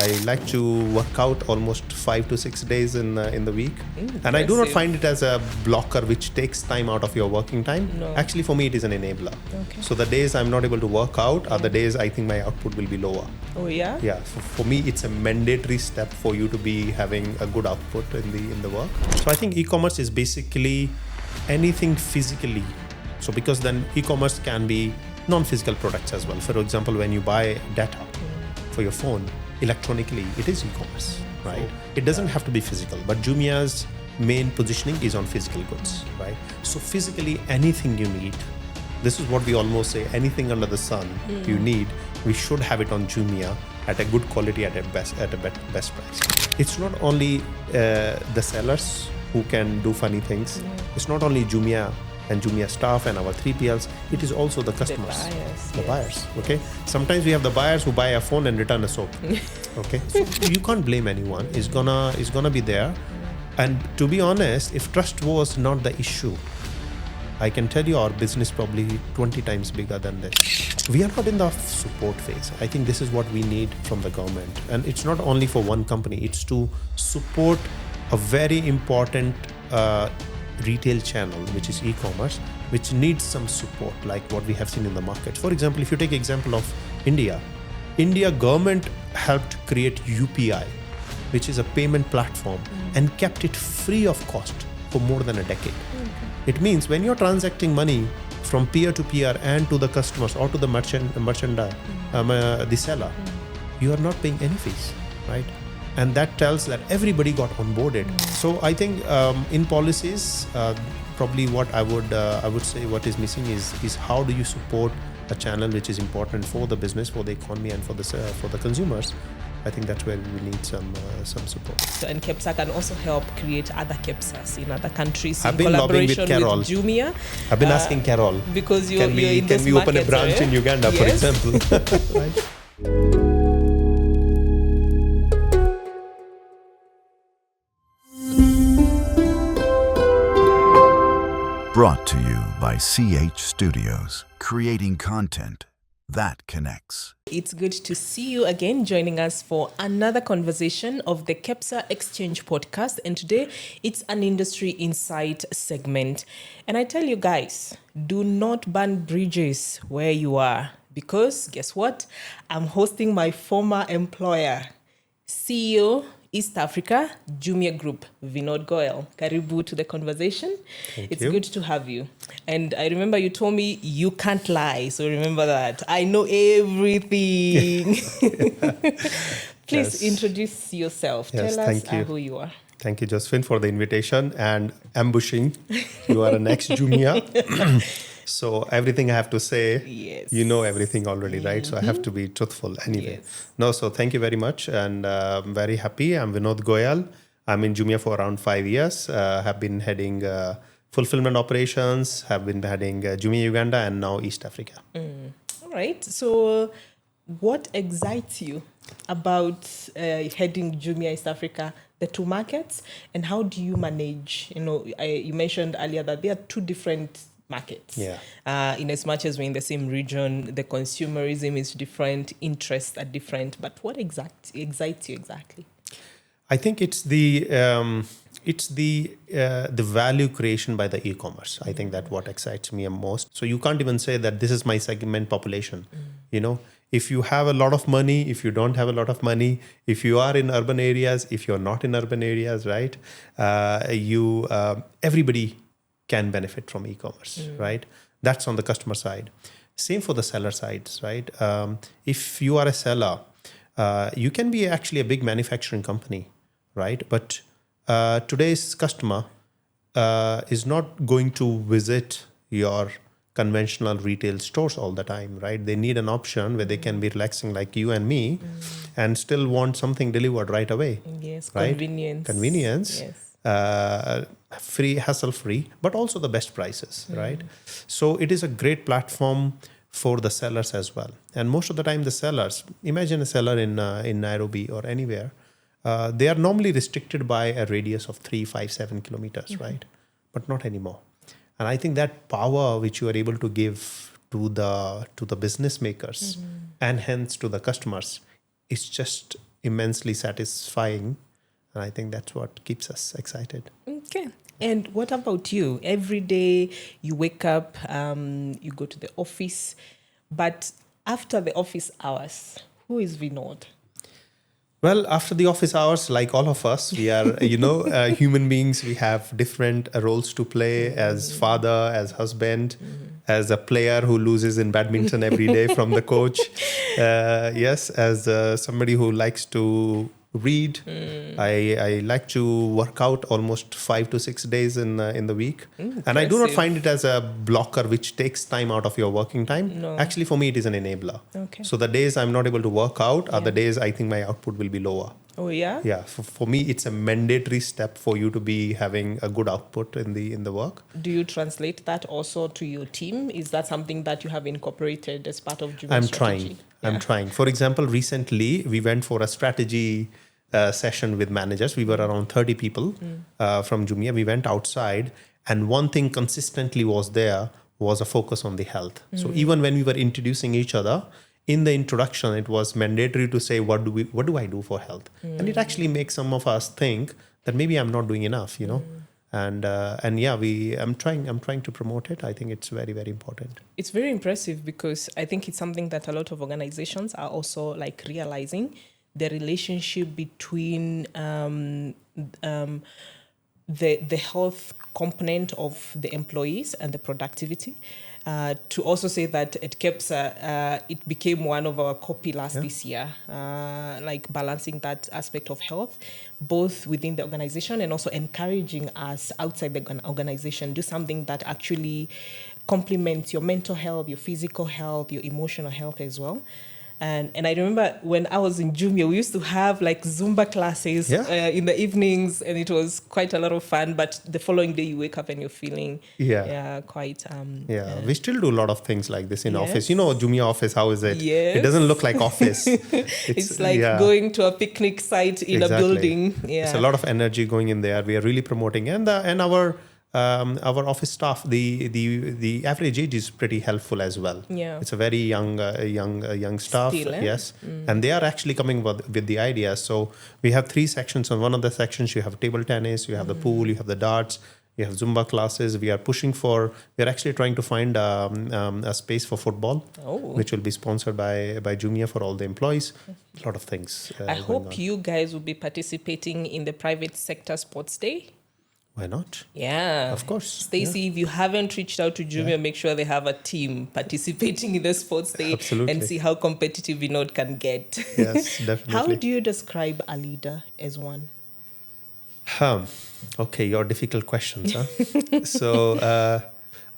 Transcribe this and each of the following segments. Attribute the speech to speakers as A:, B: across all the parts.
A: I like to work out almost 5 to 6 days in the week. And I do not find it as a blocker which takes time out of your working time.
B: No.
A: Actually, for me, it is an enabler.
B: Okay.
A: So the days I'm not able to work out are the days I think my output will be lower.
B: Oh, yeah?
A: Yeah, for me, it's a mandatory step for you to be having a good output in the work. So I think e-commerce is basically anything physically. So because then e-commerce can be non-physical products as well. For example, when you buy data for your phone electronically, it is e-commerce, right? It doesn't have to be physical, but Jumia's main positioning is on physical goods, right? So physically anything you need, this is what we almost say, anything under the sun you need, we should have it on Jumia at a good quality at a best price. It's not only the sellers who can do funny things. It's not only Jumia and Jumia staff and our 3PLs, it is also the customers, the buyers. Okay, sometimes we have the buyers who buy a phone and return a soap. Okay, so you can't blame anyone. It's gonna be there. And to be honest, if trust was not the issue, I can tell you our business probably 20 times bigger than this. We are not in the support phase. I think this is what we need from the government. And it's not only for one company, it's to support a very important retail channel, which is e-commerce, which needs some support, like what we have seen in the market. For example, if you take example of India government helped create UPI, which is a payment platform, and kept it free of cost for more than a decade. It means when you're transacting money from peer to peer and to the customers or to the the seller, you are not paying any fees, right? And that tells that everybody got onboarded. So I think in policies, probably what I would say what is missing is how do you support a channel which is important for the business, for the economy, and for the consumers. I think that's where we need some support.
B: So, and KEPSA can also help create other KEPSAs in other countries
A: I've
B: in
A: been lobbying
B: collaboration
A: with Carol.
B: with Jumia.
A: I've been asking Carol,
B: because you're
A: can we
B: in those
A: open a
B: markets,
A: branch in Uganda, for
B: Yes.
A: example? Right?
C: Brought to you by CH Studios, creating content that connects.
B: It's good to see you again, joining us for another conversation of the KEPSA Exchange podcast. And today it's an industry insight segment. And I tell you guys, do not burn bridges where you are, because guess what? I'm hosting my former employer, CEO, East Africa, Jumia Group, Vinod Goel. Karibu to the conversation.
A: Thank
B: It's
A: you.
B: good to have you. And I remember you told me you can't lie. So remember that. I know everything. Please introduce yourself.
A: Yes,
B: Tell us
A: thank you.
B: who you are.
A: Thank you, Josephine, for the invitation and ambushing. You are an ex-Jumia. So everything I have to say,
B: Yes.
A: you know everything already, right? So I have to be truthful anyway.
B: Yes.
A: No, so thank you very much. And I'm very happy. I'm Vinod Goel. I'm in Jumia for around 5 years. Have been heading fulfillment operations, have been heading Jumia Uganda, and now East Africa.
B: All right. So what excites you about heading Jumia East Africa, the two markets, and how do you manage? You mentioned earlier that there are two different markets.
A: Yeah.
B: In as much as we're in the same region, the consumerism is different, interests are different. But what excites you exactly?
A: I think it's the value creation by the e-commerce. I think that what excites me most. So you can't even say that this is my segment population. If you have a lot of money, if you don't have a lot of money, if you are in urban areas, if you're not in urban areas, right? Everybody can benefit from e-commerce, right? That's on the customer side. Same for the seller sides, right? If you are a seller, you can be actually a big manufacturing company, right? But today's customer is not going to visit your conventional retail stores all the time, right? They need an option where they can be relaxing like you and me and still want something delivered right away.
B: Yes,
A: right?
B: Convenience.
A: Yes. Free, hassle-free, but also the best prices, right? So it is a great platform for the sellers as well. And most of the time the sellers, imagine a seller in Nairobi or anywhere, they are normally restricted by a radius of 3, 5, 7 kilometers, right? But not anymore. And I think that power which you are able to give to the business makers and hence to the customers is just immensely satisfying. And I think that's what keeps us excited.
B: Okay. And what about you? Every day you wake up, you go to the office, but after the office hours, who is Vinod?
A: Well, after the office hours, like all of us, we are, human beings. We have different roles to play as father, as husband, as a player who loses in badminton every day from the coach. Yes, as somebody who likes to read. I like to work out almost 5 to 6 days in the week. And I do not
B: Impressive.
A: find it as a blocker which takes time out of your working time.
B: No.
A: Actually, for me, it is an enabler.
B: Okay.
A: So the days I'm not able to work out are the days I think my output will be lower.
B: Oh, yeah?
A: Yeah, for me, it's a mandatory step for you to be having a good output in the work.
B: Do you translate that also to your team? Is that something that you have incorporated as part of Jumia
A: I'm
B: strategy?
A: trying. I'm trying. For example, recently we went for a strategy session with managers. We were around 30 people from Jumia. We went outside, and one thing consistently was a focus on the health. So even when we were introducing each other, in the introduction, it was mandatory to say, what do I do for health? And it actually makes some of us think that maybe I'm not doing enough, And yeah, I'm trying to promote it. I think it's very, very important.
B: It's very impressive because I think it's something that a lot of organizations are also like realizing the relationship between the health component of the employees and the productivity. To also say that at KEPSA, it became one of our core pillars this year, like balancing that aspect of health, both within the organization and also encouraging us outside the organization, do something that actually complements your mental health, your physical health, your emotional health as well. And I remember when I was in Jumia, we used to have like Zumba classes in the evenings, and it was quite a lot of fun. But the following day, you wake up and you're feeling quite.
A: We still do a lot of things like this in
B: Yes.
A: office. Jumia office, how is it?
B: Yes.
A: It doesn't look like office.
B: It's like going to a picnic site in a building. Yeah.
A: It's a lot of energy going in there. We are really promoting, and our office staff, the average age is pretty helpful as well.
B: Yeah.
A: It's a very young staff.
B: Still, eh?
A: Yes, and they are actually coming with the ideas. So we have 3 sections. On one of the sections, you have table tennis, you have the pool, you have the darts, you have Zumba classes. We are actually trying to find a space for football, which will be sponsored by Jumia for all the employees. A lot of things.
B: I hope you guys will be participating in the private sector sports day.
A: Why not?
B: Yeah.
A: Of course.
B: Stacey, if you haven't reached out to Jumia, make sure they have a team participating in the sports day.
A: Absolutely.
B: And see how competitive Vinod can get.
A: Yes, definitely.
B: How do you describe a leader as one?
A: Okay, your difficult questions, huh? So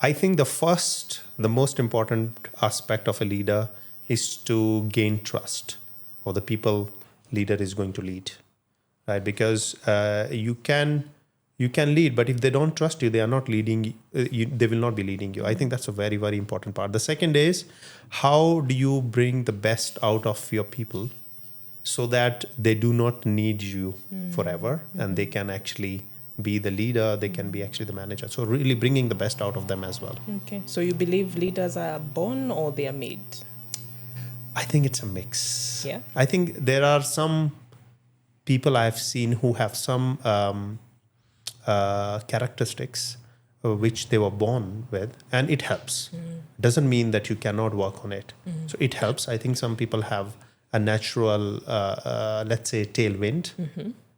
A: I think the most important aspect of a leader is to gain trust for the people leader is going to lead, right? Because you can lead, but if they don't trust you, they are not leading you. They will not be leading you. I think that's a very, very important part. The second is, how do you bring the best out of your people so that they do not need you forever, and they can actually be the leader, they can be actually the manager. So really bringing the best out of them as well.
B: Okay. So you believe leaders are born or they are made?
A: I think it's a mix.
B: Yeah.
A: I think there are some people I've seen who have some characteristics which they were born with, and it helps. Doesn't mean that you cannot work on it. So it helps. I think some people have a natural, let's say, tailwind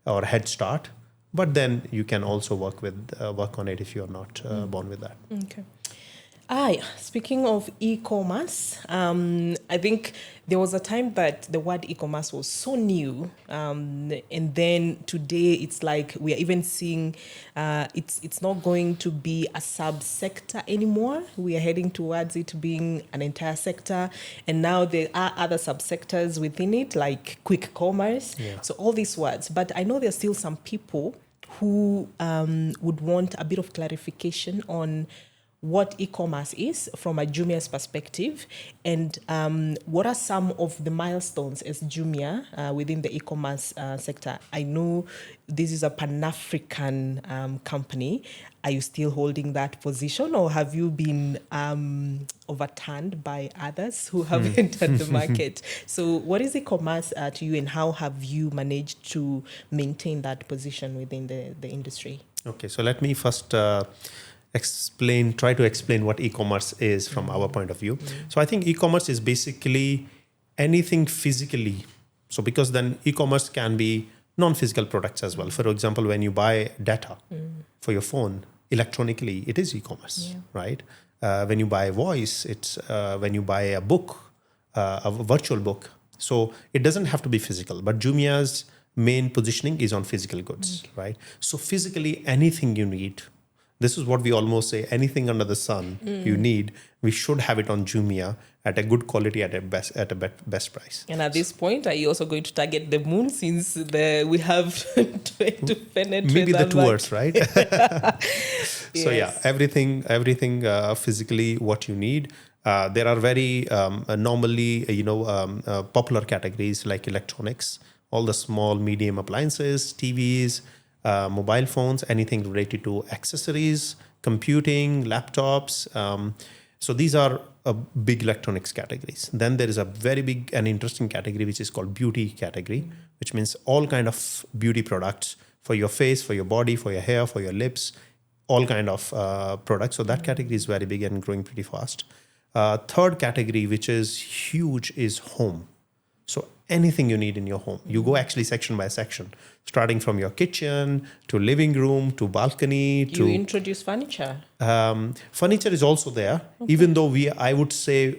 A: or head start, but then you can also work on it if you're not born with that.
B: Okay. Speaking of e-commerce, I think there was a time that the word e-commerce was so new, and then today it's like we are even seeing it's not going to be a subsector anymore. We are heading towards it being an entire sector, and now there are other subsectors within it, like quick commerce.
A: Yeah.
B: So all these words, but I know there's still some people who would want a bit of clarification on what e-commerce is from a Jumia's perspective, and what are some of the milestones as Jumia within the e-commerce sector. I know this is a Pan-African company. Are you still holding that position, or have you been overturned by others who have entered the market? So what is e-commerce to you, and how have you managed to maintain that position within the industry?
A: Okay, so let me first try to explain what e-commerce is from our point of view. So I think e-commerce is basically anything physically. So because then e-commerce can be non-physical products as well. For example, when you buy data for your phone electronically, it is e-commerce, right? When you buy voice, it's when you buy a book, a virtual book. So it doesn't have to be physical, but Jumia's main positioning is on physical goods, right? So physically anything you need, this is what we almost say, anything under the sun you need, we should have it on Jumia at a good quality at a best price.
B: And at this point, are you also going to target the moon, since we have to penetrate
A: maybe the
B: that
A: tours, right? So
B: Yes.
A: everything physically what you need. There are very normally popular categories like electronics, all the small medium appliances, TVs, mobile phones, anything related to accessories, computing, laptops. So these are big electronics categories. Then there is a very big and interesting category which is called beauty category, which means all kind of beauty products for your face, for your body, for your hair, for your lips, all kind of products. So that category is very big and growing pretty fast. Third category, which is huge, is home. So anything you need in your home, you go actually section by section, starting from your kitchen to living room to balcony
B: You introduce furniture.
A: Furniture is also there, even though I would say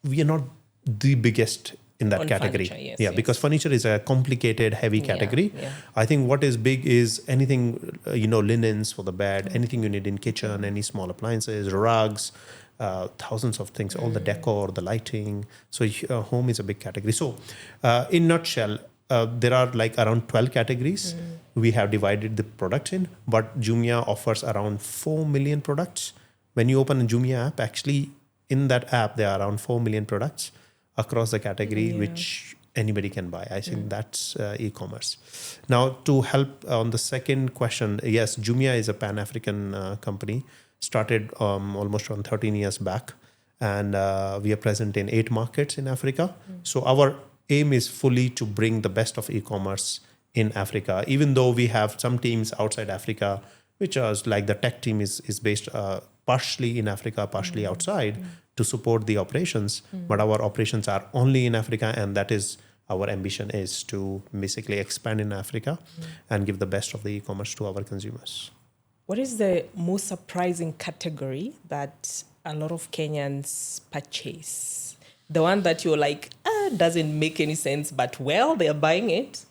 A: we are not the biggest in that
B: On
A: category.
B: furniture, yes.
A: Because furniture is a complicated, heavy category.
B: Yeah.
A: I think what is big is anything, linens for the bed, anything you need in kitchen, any small appliances, rugs, thousands of things, all the decor, the lighting. So home is a big category. So in nutshell, there are like around 12 categories. We have divided the products in, but Jumia offers around 4 million products. When you open a Jumia app, actually in that app, there are around 4 million products across the category, which anybody can buy. I think that's e-commerce. Now, to help on the second question, yes, Jumia is a Pan-African company, started almost around 13 years back, and we are present in 8 markets in Africa. So our aim is fully to bring the best of e-commerce in Africa, even though we have some teams outside Africa, which are like the tech team is based partially in Africa, partially outside to support the operations. But our operations are only in Africa, and that is our ambition, is to basically expand in Africa and give the best of the e-commerce to our consumers.
B: What is the most surprising category that a lot of Kenyans purchase? The one that you're like, doesn't make any sense, but well, they're buying it.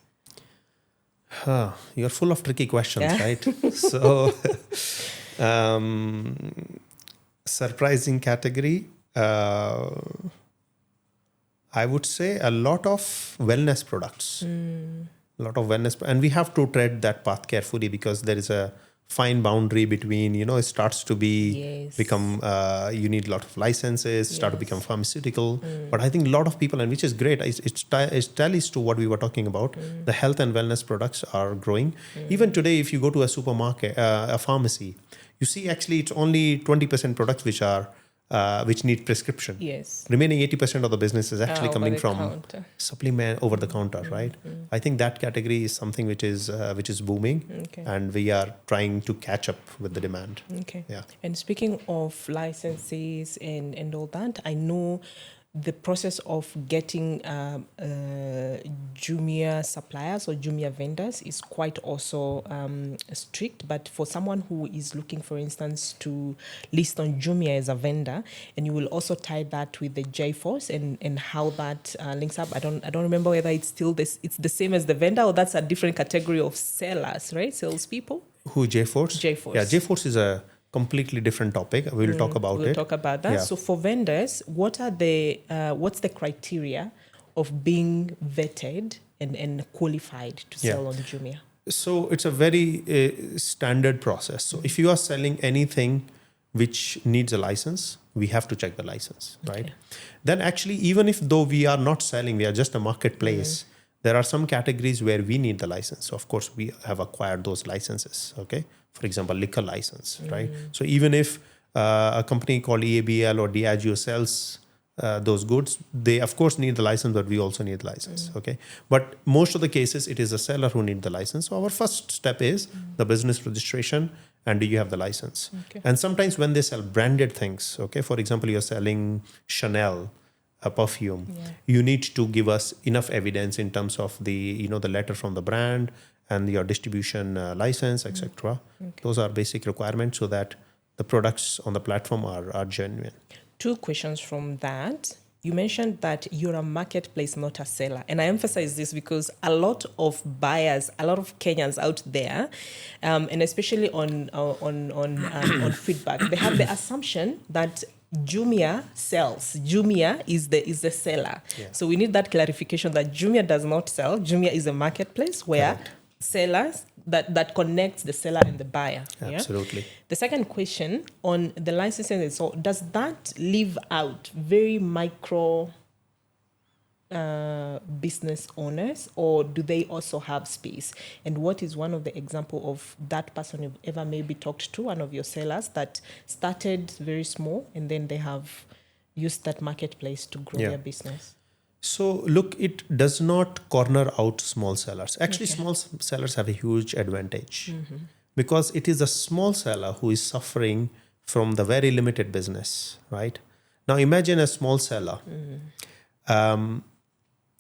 A: You're full of tricky questions, right? So, surprising category. I would say a lot of wellness products. A lot of wellness, and we have to tread that path carefully because there is a fine boundary between, it starts to become, you need a lot of licenses, start to become pharmaceutical. But I think a lot of people, and which is great, it tallies to what we were talking about. The health and wellness products are growing. Even today, if you go to a supermarket, a pharmacy, you see actually it's only 20% products which need prescription.
B: Yes.
A: Remaining 80% of the business is actually coming from
B: counter.
A: supplement over the counter, right? I think that category is something which is booming, and we are trying to catch up with the demand.
B: Okay.
A: Yeah.
B: And speaking of licenses and all that, I know the process of getting Jumia suppliers or Jumia vendors is quite also strict. But for someone who is looking, for instance, to list on Jumia as a vendor, and you will also tie that with the J-Force and how that links up. I don't remember whether it's still it's the same as the vendor, or that's a different category of sellers, right? Salespeople.
A: Who, J-Force?
B: J-Force.
A: Yeah, J-Force is a completely different topic. We'll talk about it.
B: We'll talk about that.
A: Yeah.
B: So for vendors, what's the criteria of being vetted and qualified to sell on Jumia?
A: So it's a very standard process. So if you are selling anything which needs a license, we have to check the license, right? Then actually, even if though we are not selling, we are just a marketplace, there are some categories where we need the license. So of course, we have acquired those licenses, okay? For example, liquor license, right? So even if a company called EABL or Diageo sells those goods, they of course need the license, but we also need the license, okay? But most of the cases, it is the seller who need the license. So our first step is the business registration, and do you have the license?
B: Okay.
A: And sometimes when they sell branded things, okay, for example, you're selling Chanel, a perfume, you need to give us enough evidence in terms of the the letter from the brand and your distribution license, etc. Those are basic requirements so that the products on the platform are genuine.
B: 2 questions from that. You mentioned that you're a marketplace, not a seller. And I emphasize this because a lot of buyers, a lot of Kenyans out there, and especially on feedback, they have the assumption that Jumia sells. Jumia is the seller.
A: Yeah.
B: So we need that clarification that Jumia does not sell. Jumia is a marketplace where sellers that connects the seller and the buyer.
A: Absolutely.
B: Yeah? The second question on the licensing, so does that leave out very micro business owners, or do they also have space? And what is one of the example of that person you've ever maybe talked to, one of your sellers that started very small and then they have used that marketplace to grow their business?
A: So look, it does not corner out small sellers. Actually, small sellers have a huge advantage because it is a small seller who is suffering from the very limited business, right? Now imagine a small seller.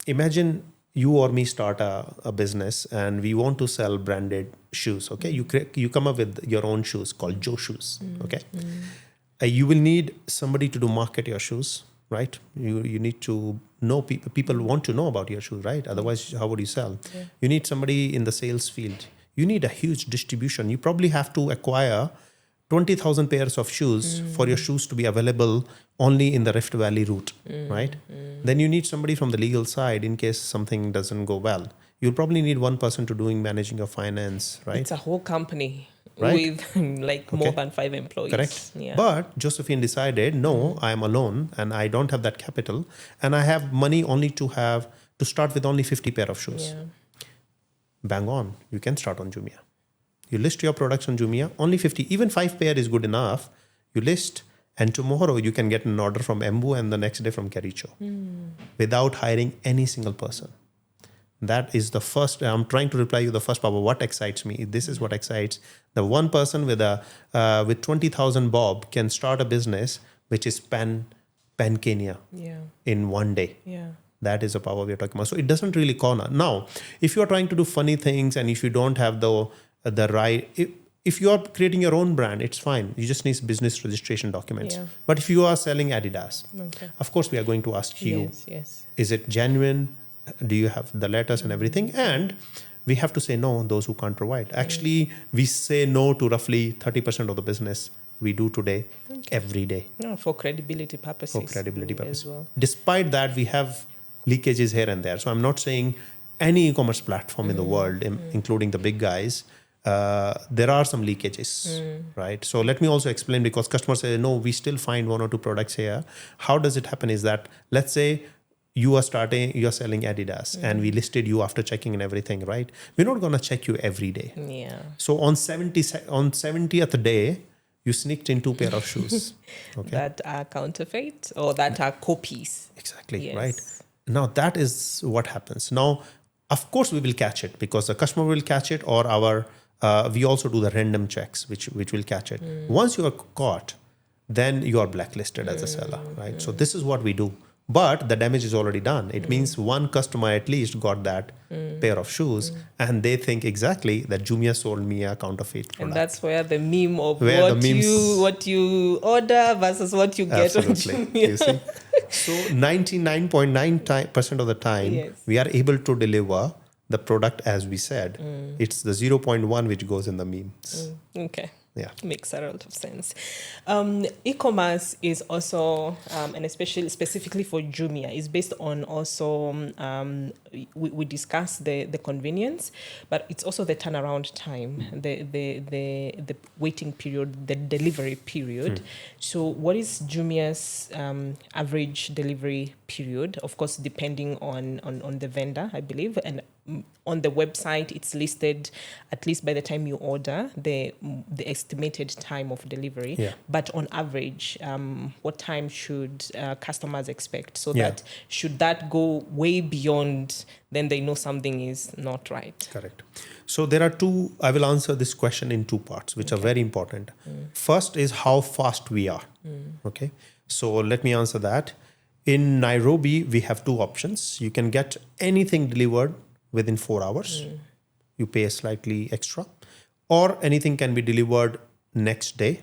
A: Imagine you or me start a business and we want to sell branded shoes, okay? You come up with your own shoes called Joe shoes, okay? You will need somebody to do market your shoes, right? You need to know people want to know about your shoes, right? Otherwise, how would you sell? You need somebody in the sales field. You need a huge distribution. You probably have to acquire 20,000 pairs of shoes for your shoes to be available only in the Rift Valley route, right? Then you need somebody from the legal side in case something doesn't go well. You'll probably need one person to managing your finance, right?
B: It's a whole company.
A: Right?
B: With like more than 5 employees.
A: Correct.
B: Yeah.
A: But Josephine decided, no, I am alone and I don't have that capital and I have money only to start with only 50 pair of shoes.
B: Yeah.
A: Bang on. You can start on Jumia. You list your products on Jumia, only 50, even 5 pair is good enough. You list and tomorrow you can get an order from Embu and the next day from Kericho without hiring any single person. That is the first. I'm trying to reply you the first part. What excites me? This is what excites. The one person with 20,000 bob can start a business which is pan Kenya in one day.
B: Yeah.
A: That is the power we are talking about. So it doesn't really corner. Now, if you are trying to do funny things and if you don't have the right, if you are creating your own brand, it's fine. You just need business registration documents.
B: Yeah.
A: But if you are selling Adidas, of course we are going to ask you, is it genuine? Do you have the letters and everything? And we have to say no, those who can't provide. Actually, we say no to roughly 30% of the business we do today, every day.
B: No, for credibility purposes.
A: For credibility purposes.
B: As well.
A: Despite that, we have leakages here and there. So I'm not saying any e-commerce platform in the world, including the big guys, there are some leakages, right? So let me also explain, because customers say, no, we still find 1 or 2 products here. How does it happen is that, let's say, you are selling Adidas and we listed you after checking and everything, right? We're not going to check you every day.
B: Yeah.
A: So on 70th day, you sneaked in 2 pair of shoes. Okay.
B: That are counterfeit or that are copies.
A: Exactly, right? Now that is what happens. Now, of course, we will catch it because the customer will catch it, or we also do the random checks, which will catch it. Once you are caught, then you are blacklisted as a seller, right? So this is what we do. But the damage is already done. It means one customer at least got that pair of shoes and they think exactly that Jumia sold me a counterfeit product.
B: And that's where the meme of what you order versus what you get on Jumia.
A: You see? So 99.9% of the time, we are able to deliver the product as we said. It's the 0.1 which goes in the memes.
B: Okay.
A: Yeah.
B: Makes a lot of sense. E-commerce is also, and especially specifically for Jumia, is based on also, we discussed the convenience, but it's also the turnaround time, the waiting period, the delivery period. So what is Jumia's average delivery period? Of course, depending on the vendor, I believe, and on the website, it's listed at least by the time you order the estimated time of delivery.
A: Yeah.
B: But on average, what time should customers expect? So
A: Yeah.
B: that should that go way beyond, then they know something is not right.
A: Correct. So there are two, I will answer this question in two parts, which are very important. First is how fast we are. Okay. So let me answer that. In Nairobi, we have two options. You can get anything delivered within 4 hours. You pay slightly extra, or anything can be delivered next day,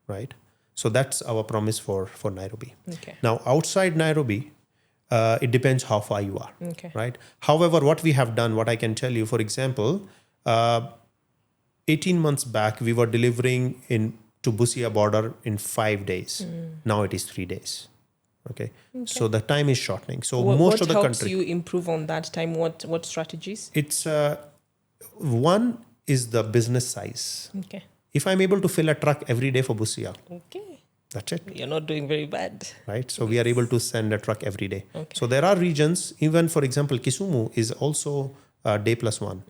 A: right? So that's our promise for Nairobi.
B: Okay.
A: Now, outside Nairobi, it depends how far you are,
B: Okay.
A: right? However, what we have done, what I can tell you, for example, 18 months back, we were delivering to Busia border in 5 days. Now it is 3 days. Okay. So the time is shortening. So most of the
B: helps
A: country,
B: you improve on that time? What strategies?
A: it's one is the business size.
B: Okay.
A: If I'm able to fill a truck every day for Busia,
B: Okay.
A: that's it.
B: You're not doing very bad.
A: Right. So we are able to send a truck every day.
B: Okay.
A: So there are regions, even for example, Kisumu is also day plus one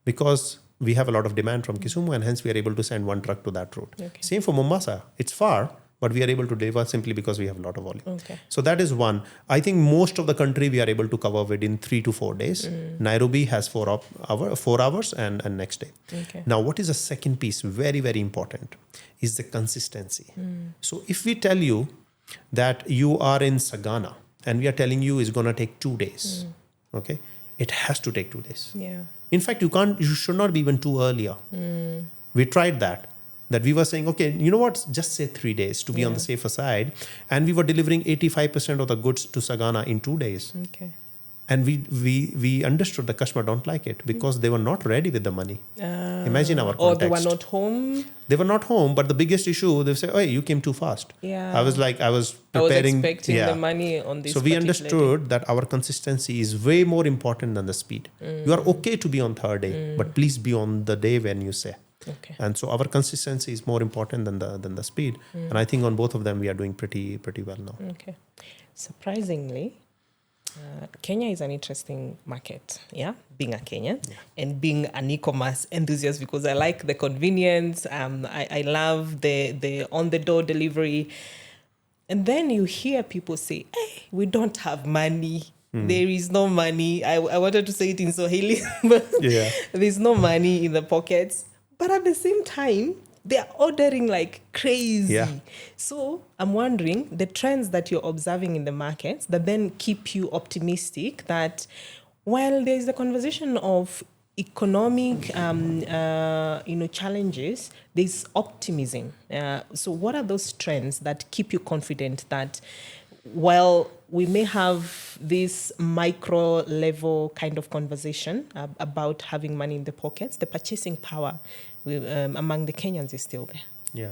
A: because we have a lot of demand from Kisumu and hence we are able to send one truck to that route.
B: Okay.
A: Same for Mombasa. It's far, but we are able to deliver simply because we have a lot of volume.
B: Okay.
A: So that is one. I think most of the country we are able to cover within 3 to 4 days. Nairobi has 4 hours and next day.
B: Okay.
A: Now, what is the second piece? Very, very important is the consistency. So if we tell you that you are in Sagana and we are telling you it's going to take 2 days, okay, it has to take 2 days.
B: Yeah.
A: In fact, you should not be even too earlier. We tried that we were saying, okay, you know what, just say 3 days to be on the safer side. And we were delivering 85% of the goods to Sagana in 2 days.
B: Okay.
A: And we understood the customer don't like it because they were not ready with the money. Imagine our context.
B: Or they were not home.
A: They were not home, but the biggest issue, they say, oh, you came too fast.
B: Yeah.
A: I was preparing.
B: I was expecting the money on this.
A: So we
B: particular
A: understood
B: day.
A: that our consistency is way more important than the speed. You are okay to be on third day, but please be on the day when you say.
B: Okay.
A: And so our consistency is more important than the speed. And I think on both of them, we are doing pretty well now.
B: Okay. Surprisingly, Kenya is an interesting market, being a Kenyan and being an e-commerce enthusiast, because I like the convenience. I love the on-the-door delivery. And then you hear people say, hey, we don't have money. There is no money. I wanted to say it in Swahili, but there's no money in the pockets. But at the same time, they're ordering like crazy.
A: Yeah.
B: So I'm wondering the trends that you're observing in the markets that then keep you optimistic that while there's a conversation of economic challenges, there's optimism. So what are those trends that keep you confident that while we may have this micro level kind of conversation about having money in the pockets, the purchasing power among the Kenyans is still there?
A: Yeah.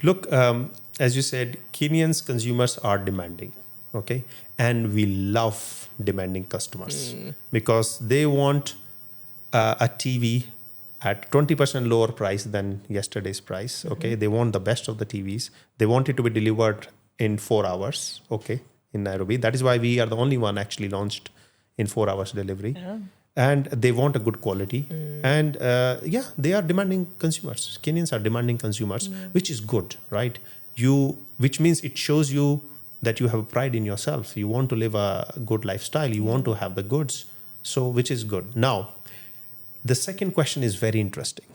A: Look, as you said, Kenyans consumers are demanding, okay? And we love demanding customers because they want a TV at 20% lower price than yesterday's price, okay? They want the best of the TVs. They want it to be delivered in 4 hours, okay, in Nairobi. That is why we are the only one actually launched in 4 hours delivery. Yeah. And they want a good quality. And they are demanding consumers. Kenyans are demanding consumers, which is good, right? Which means it shows you that you have a pride in yourself. You want to live a good lifestyle. You want to have the goods. So, which is good. Now, the second question is very interesting.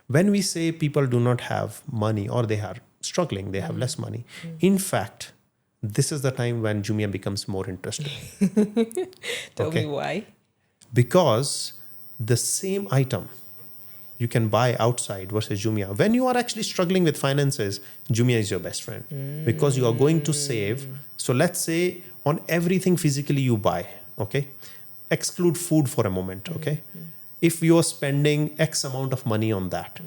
A: When we say people do not have money or they are struggling, they have less money. In fact, this is the time when Jumia becomes more interesting.
B: Tell me why.
A: Because the same item you can buy outside versus Jumia. When you are actually struggling with finances, Jumia is your best friend because you are going to save. So let's say on everything physically you buy, okay? Exclude food for a moment, okay? If you are spending X amount of money on that,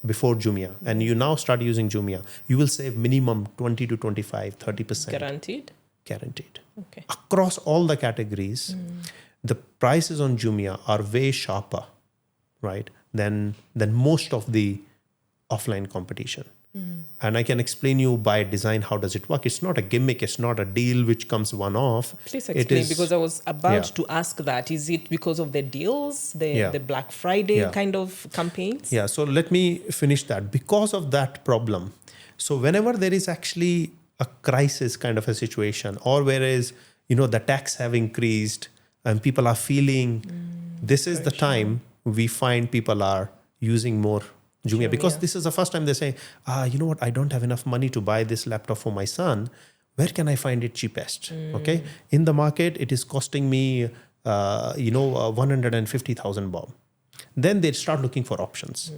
A: before Jumia, and you now start using Jumia, you will save minimum 20 to 25, 30%. Guaranteed.
B: Okay.
A: Across all the categories, the prices on Jumia are way sharper, right, than most of the offline competition. And I can explain you by design how does it work. It's not a gimmick. It's not a deal which comes one-off.
B: Please explain, because I was about to ask that. Is it because of the deals, the Black Friday kind of campaigns?
A: Yeah, so let me finish that. Because of that problem, so whenever there is actually a crisis kind of a situation, or whereas, the tax have increased and people are feeling this is the time we find people are using more Jumia, because this is the first time they say, you know what, I don't have enough money to buy this laptop for my son. Where can I find it cheapest? Okay. In the market, it is costing me, 150,000 bob. Then they start looking for options.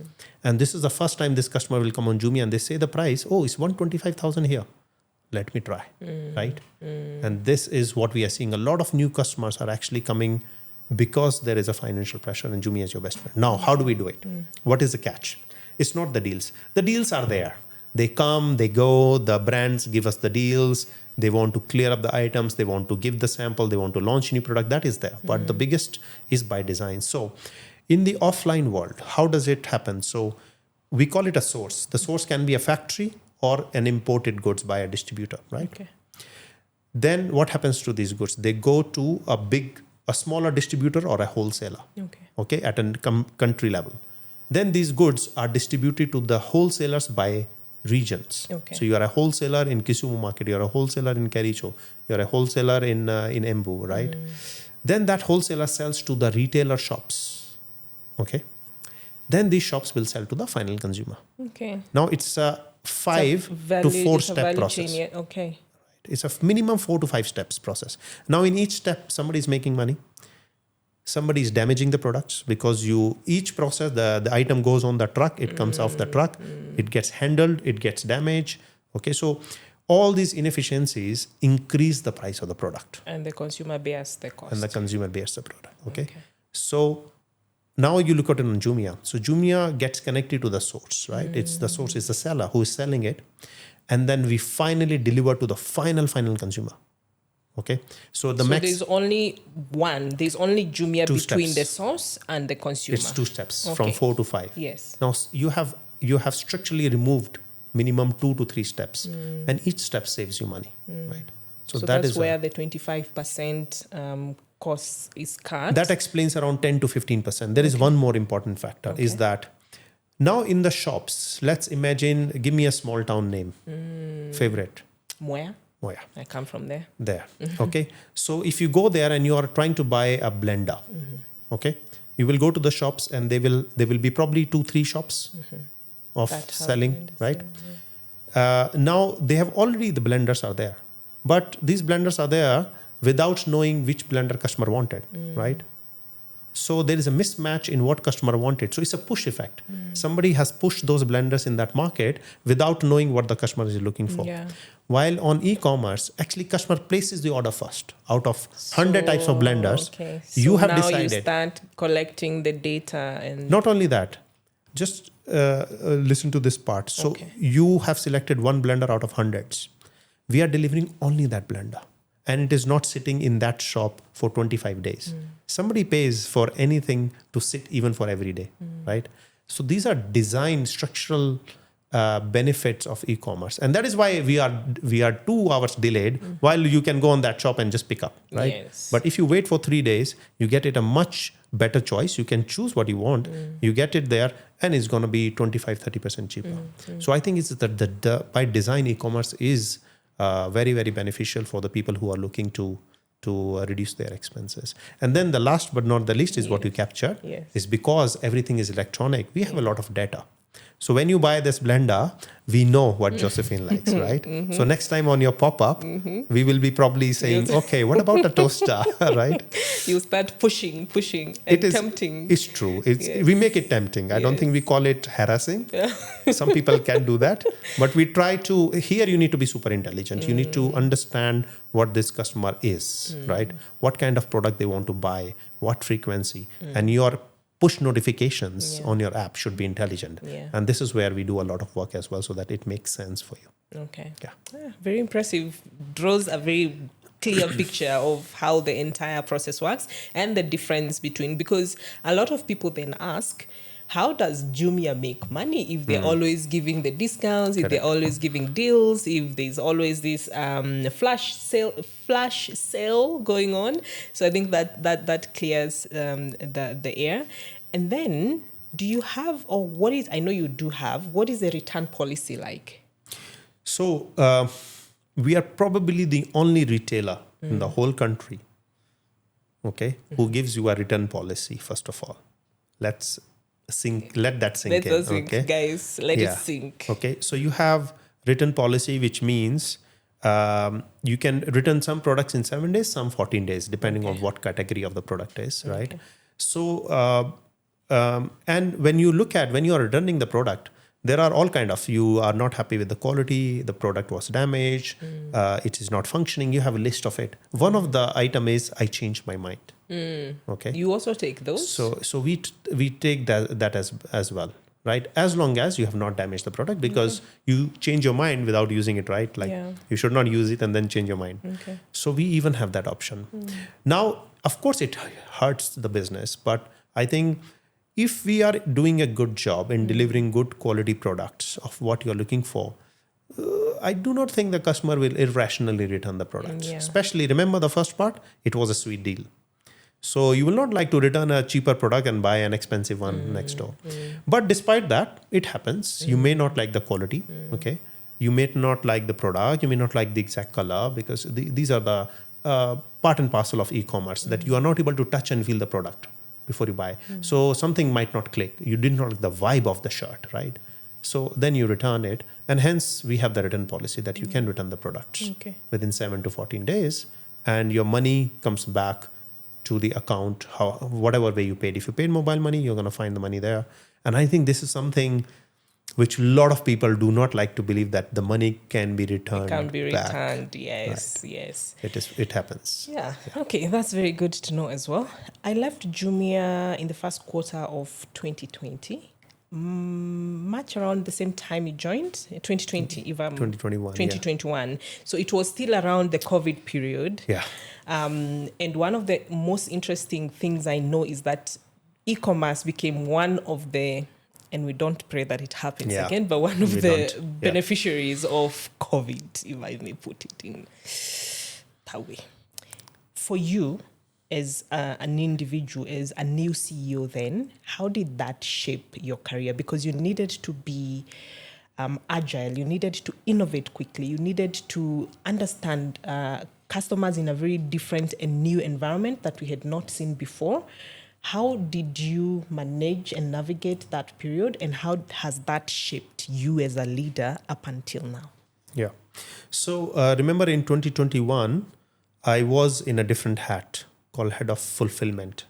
A: And this is the first time this customer will come on Jumia and they say the price, it's 125,000 here. Let me try, right? And this is what we are seeing. A lot of new customers are actually coming because there is a financial pressure and Jumia is your best friend. Now, how do we do it? What is the catch? It's not the deals. The deals are there. They come, they go, the brands give us the deals. They want to clear up the items. They want to give the sample. They want to launch new product. That is there. But the biggest is by design. So in the offline world, how does it happen? So we call it a source. The source can be a factory or an imported goods by a distributor, right?
B: Okay.
A: Then what happens to these goods? They go to a smaller distributor or a wholesaler, okay, at a country level. Then these goods are distributed to the wholesalers by regions. Okay. So you are a wholesaler in Kisumu market, you are a wholesaler in Kericho, you are a wholesaler in Embu, right? Then that wholesaler sells to the retailer shops, okay? Then these shops will sell to the final consumer.
B: Okay.
A: Now it's a 5 to 4 step process.
B: Okay.
A: It's a minimum 4 to 5 steps process. Now in each step, somebody is making money. Somebody is damaging the products, because each process, the item goes on the truck, it comes off the truck, it gets handled, it gets damaged. Okay, so all these inefficiencies increase the price of the product.
B: And the consumer bears the cost.
A: Okay. So now you look at it on Jumia. So Jumia gets connected to the source, right? It's the source is the seller who is selling it. And then we finally deliver to the final consumer. Okay. So
B: there's only Jumia between
A: steps.
B: the source and the consumer.
A: It's 2 steps from 4 to 5.
B: Yes.
A: Now you have structurally removed minimum 2 to 3 steps, and each step saves you money, right?
B: So that's where the 25% cost is cut.
A: That explains around 10 to 15%. There is one more important factor is that now in the shops, let's imagine, give me a small town name, favorite.
B: Moya.
A: I
B: come from there.
A: Okay. So if you go there and you are trying to buy a blender, okay, you will go to the shops and there will be probably 2-3 shops of selling, right? Now they have already, the blenders are there, but these blenders are there without knowing which blender customer wanted, right? So there is a mismatch in what customer wanted. So it's a push effect. Somebody has pushed those blenders in that market without knowing what the customer is looking for. Yeah. While on e-commerce, actually customer places the order first. Out of 100 types of blenders, you have decided.
B: You start collecting the data. And
A: not only that, just listen to this part. So you have selected one blender out of hundreds. We are delivering only that blender. And it is not sitting in that shop for 25 days. Somebody pays for anything to sit even for every day, right? So these are design structural benefits of e-commerce. And that is why we are 2 hours delayed while you can go on that shop and just pick up, right?
B: Yes.
A: But if you wait for 3 days, you get it a much better choice. You can choose what you want. You get it there and it's going to be 25-30% cheaper. So I think it's the by design, e-commerce is very, very beneficial for the people who are looking to reduce their expenses. And then the last but not the least is what you captured is because everything is electronic. We have a lot of data. So when you buy this blender, we know what Josephine likes, right? So next time on your pop-up, we will be probably saying, okay, what about a toaster, right?
B: You start pushing and tempting.
A: It's true. We make it tempting. I don't think we call it harassing. Some people can do that. But we try to, here you need to be super intelligent. You need to understand what this customer is, right? What kind of product they want to buy, what frequency. And your push notifications on your app should be intelligent.
B: Yeah.
A: And this is where we do a lot of work as well so that it makes sense for you.
B: Okay.
A: Yeah.
B: Very impressive. Draws a very clear picture of how the entire process works and the difference between, because a lot of people then ask, how does Jumia make money if they're always giving the discounts, if they're always giving deals, if there's always this flash sale going on? So I think that clears the air. And then, do you have, or what is, I know you do have, what is the return policy like?
A: So we are probably the only retailer in the whole country, okay, who gives you a return policy, first of all. Let that sink
B: Let
A: in.
B: us sink,
A: okay?
B: guys. Let it sink.
A: Okay, so you have return policy, which means you can return some products in 7 days, some 14 days, depending on what category of the product is, right? So, and when you are returning the product, there are all kind of, you are not happy with the quality, the product was damaged, it is not functioning, you have a list of it. One of the item is, I changed my mind. Okay.
B: You also take those?
A: So we take that as well, right? As long as you have not damaged the product, because you change your mind without using it, right? Like you should not use it and then change your mind.
B: Okay.
A: So we even have that option. Now, of course, it hurts the business, but I think if we are doing a good job in delivering good quality products of what you're looking for, I do not think the customer will irrationally return the products. Especially, remember the first part, it was a sweet deal. So you will not like to return a cheaper product and buy an expensive one next door. But despite that, it happens. You may not like the quality, okay? You may not like the product. You may not like the exact color, because these are the part and parcel of e-commerce, that you are not able to touch and feel the product before you buy. So something might not click. You did not like the vibe of the shirt, right? So then you return it. And hence we have the return policy that you can return the products within 7 to 14 days. And your money comes back to the account, whatever way you paid. If you paid mobile money, you're going to find the money there. And I think this is something which a lot of people do not like to believe, that the money can be returned.
B: It can be returned,
A: back.
B: yes,
A: Right.
B: yes.
A: It happens.
B: Yeah, okay, that's very good to know as well. I left Jumia in the first quarter of 2020. Much around the same time you joined, 2020, if I'm
A: 2021.
B: 2021. So it was still around the COVID period.
A: Yeah.
B: And one of the most interesting things I know is that e-commerce became one of the, and we don't pray that it happens again, but one of the beneficiaries of COVID, if I may put it in that way. For you, as an individual, as a new CEO then, how did that shape your career? Because you needed to be agile, you needed to innovate quickly, you needed to understand customers in a very different and new environment that we had not seen before. How did you manage and navigate that period, and how has that shaped you as a leader up until now?
A: Yeah. So remember in 2021, I was in a different hat called head of fulfillment,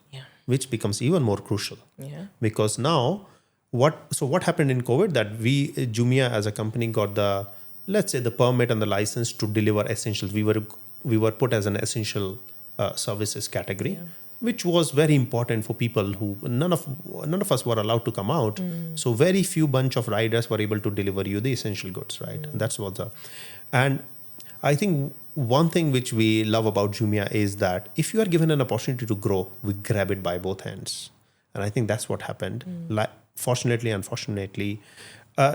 A: which becomes even more crucial. Because now, what happened in COVID, that we, Jumia as a company, got the, let's say, the permit and the license to deliver essentials. We were put as an essential services category, which was very important for people who none of us were allowed to come out. So very few bunch of riders were able to deliver you the essential goods, right? And that's what and I think one thing which we love about Jumia is that if you are given an opportunity to grow, we grab it by both hands. And I think that's what happened. Fortunately, unfortunately.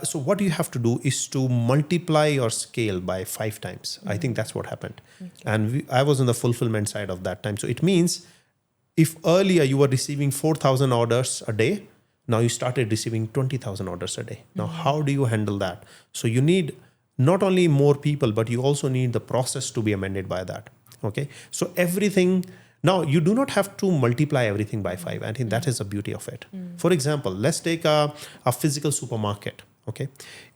A: So what you have to do is to multiply your scale by 5 times. I think that's what happened. And I was on the fulfillment side of that time. So it means, if earlier you were receiving 4,000 orders a day, now you started receiving 20,000 orders a day. Now, how do you handle that? So you need not only more people, but you also need the process to be amended by that. Okay. So everything, now you do not have to multiply everything by 5. I think that is the beauty of it. For example, let's take a physical supermarket. Okay.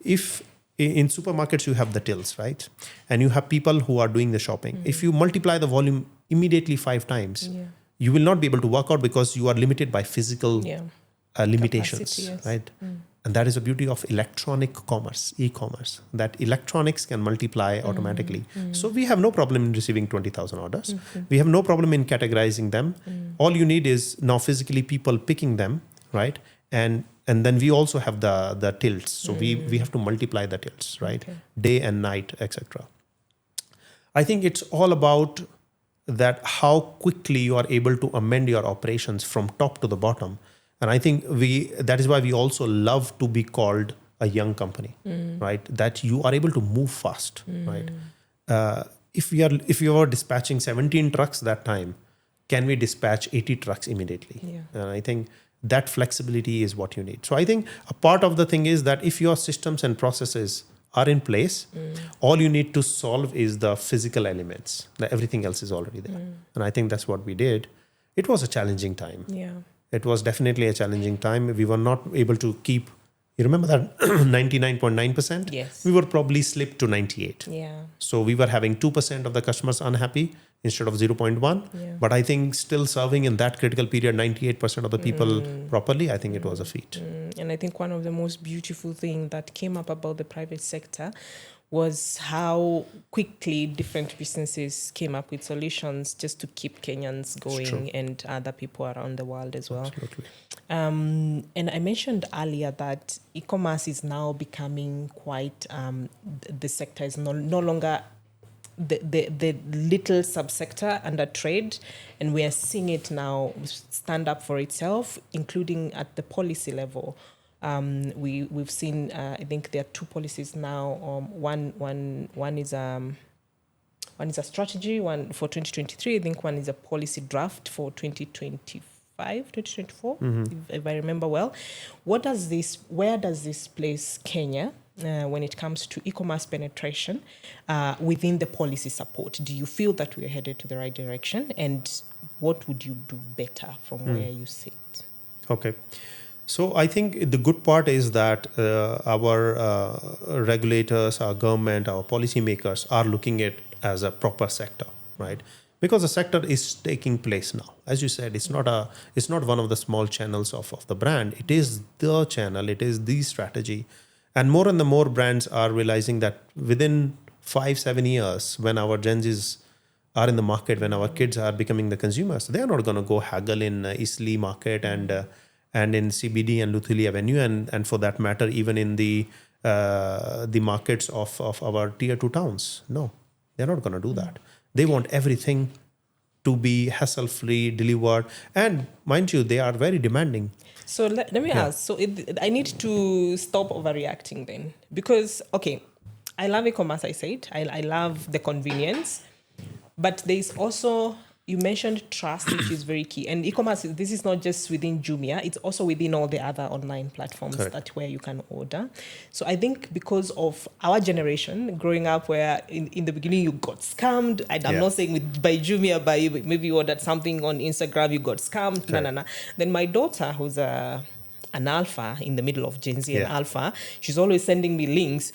A: If in supermarkets you have the tills, right? And you have people who are doing the shopping. If you multiply the volume immediately 5 times, you will not be able to work out, because you are limited by physical limitations, right? And that is the beauty of electronic commerce, e-commerce, that electronics can multiply automatically. So we have no problem in receiving 20,000 orders. We have no problem in categorizing them. All you need is now physically people picking them, right? And then we also have the tilts. So we have to multiply the tilts, right?
B: Okay.
A: Day and night, etc. I think it's all about that how quickly you are able to amend your operations from top to the bottom. And I think that is why we also love to be called a young company, right? That you are able to move fast, right? If we were dispatching 17 trucks that time, can we dispatch 80 trucks immediately?
B: Yeah.
A: And I think that flexibility is what you need. So I think a part of the thing is that if your systems and processes are in place, all you need to solve is the physical elements. Everything else is already there. And I think that's what we did. It was a challenging time.
B: Yeah.
A: It was definitely a challenging time. We were not able to keep, you remember that 99.9%?
B: Yes.
A: We were probably slipped to 98.
B: Yeah.
A: So we were having 2% of the customers unhappy instead of 0.1.
B: Yeah.
A: But I think still serving in that critical period 98% of the people properly, I think it was a feat.
B: And I think one of the most beautiful things that came up about the private sector was how quickly different businesses came up with solutions just to keep Kenyans going and other people around the world as well.
A: Absolutely.
B: And I mentioned earlier that e-commerce is now becoming quite, the sector is no longer the little subsector under trade, and we are seeing it now stand up for itself, including at the policy level. We've seen, I think there are two policies now. One is a strategy, one for 2023. I think one is a policy draft for 2024, if I remember well. Where does this place Kenya when it comes to e-commerce penetration within the policy support? Do you feel that we are headed to the right direction? And what would you do better from where you sit?
A: Okay. So I think the good part is that our regulators, our government, our policymakers are looking at it as a proper sector, right? Because the sector is taking place now. As you said, it's not one of the small channels of the brand. It is the channel. It is the strategy. And more brands are realizing that within 5-7 years, when our Gen Zs are in the market, when our kids are becoming the consumers, they are not going to go haggle in Eastleigh Market and in CBD and Luthuli Avenue, and for that matter, even in the markets of our tier 2 towns. No, they're not going to do that. They want everything to be hassle-free, delivered. And mind you, they are very demanding.
B: So let me ask. So I need to stop overreacting then. Because, okay, I love e-commerce, I said. I love the convenience. But there is also, you mentioned trust, which is very key. And e-commerce, this is not just within Jumia, it's also within all the other online platforms where you can order. So I think because of our generation, growing up where in the beginning you got scammed, I'm not saying by Jumia, maybe you ordered something on Instagram, you got scammed, no. Then my daughter, who's an alpha in the middle of Gen Z and alpha, she's always sending me links.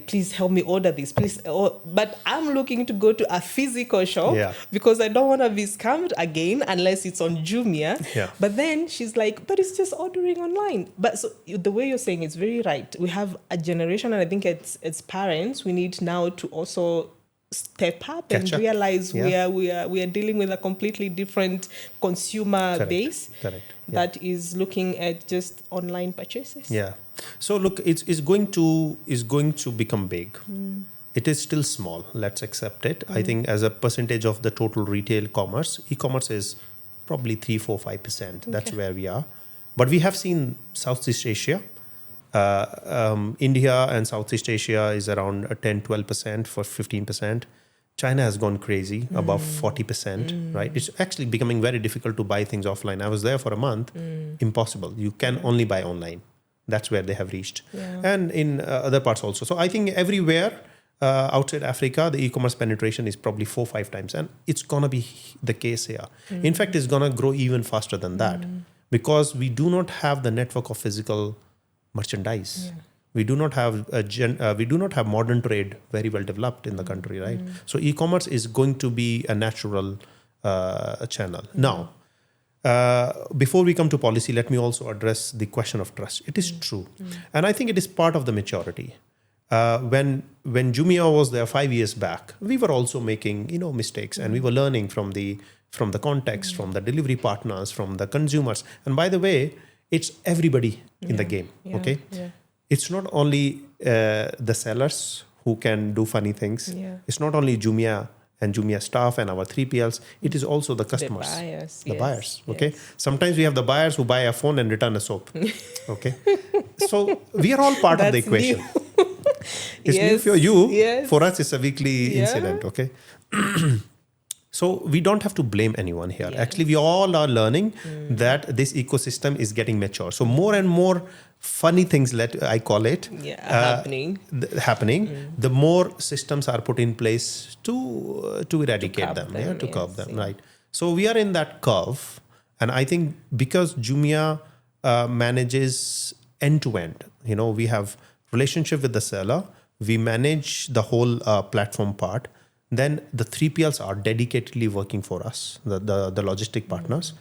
B: Please help me order this, please. But I'm looking to go to a physical shop because I don't want to be scammed again unless it's on Jumia. But then she's like, but it's just ordering online. But so the way you're saying it's very right. We have a generation, and I think it's parents, we need now to also step up and realize we are dealing with a completely different consumer base that is looking at just online purchases.
A: So look, it's going to become big. It is still small, let's accept it. I think as a percentage of the total retail commerce, e-commerce is probably 3-4-5%. That's where we are. But we have seen Southeast Asia, India and Southeast Asia is around 10-12% for 15%. China has gone crazy, above 40%, right? It's actually becoming very difficult to buy things offline. I was there for a month. Impossible. You can only buy online. That's where they have reached. And in other parts also. So I think everywhere outside Africa, the e-commerce penetration is probably 4-5 times. And it's going to be the case here. In fact, it's going to grow even faster than that because we do not have the network of physical merchandise. We do not have modern trade very well developed in the country, right? So e-commerce is going to be a natural channel. Now, before we come to policy, let me also address the question of trust. It is true, and I think it is part of the maturity. When Jumia was there 5 years back, we were also making mistakes, and we were learning from the context, from the delivery partners, from the consumers. And by the way, it's everybody in the game. Okay, it's not only the sellers who can do funny things. It's not only Jumia and Jumia staff and our 3PLs. It is also the customers,
B: the
A: buyers. Okay, sometimes we have the buyers who buy a phone and return a soap. Okay, so we are all part of the equation. It's new for you. For us, it's a weekly incident. Okay. So we don't have to blame anyone here. Actually, we all are learning that this ecosystem is getting mature. So more and more funny things, I call it, happening. The more systems are put in place to eradicate them, to curb them, right? So we are in that curve. And I think because Jumia manages end to end, we have relationship with the seller, we manage the whole platform part. Then the 3PLs are dedicatedly working for us, the logistic partners.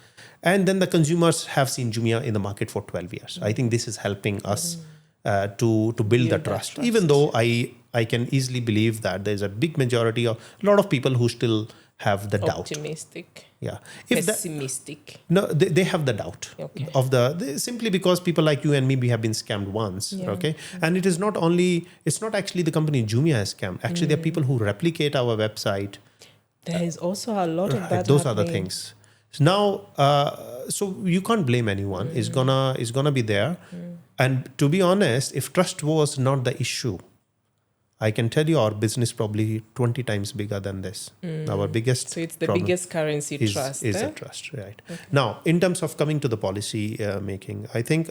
A: And then the consumers have seen Jumia in the market for 12 years. I think this is helping us to build the trust. Even though I can easily believe that there's a big majority of a lot of people who still have the doubt.
B: Optimistic.
A: Yeah.
B: Pessimistic.
A: No, they have the doubt of simply because people like you and me, we have been scammed once. Okay. And it's not actually the company Jumia has scammed. Actually, there are people who replicate our website.
B: There is also a lot of that.
A: Those are the things. So now, so you can't blame anyone. It's gonna be there. And to be honest, if trust was not the issue, I can tell you our business probably 20 times bigger than this. Our biggest
B: So it's the biggest currency, trust.
A: Is the trust, right? Okay. Now, in terms of coming to the policy making, I think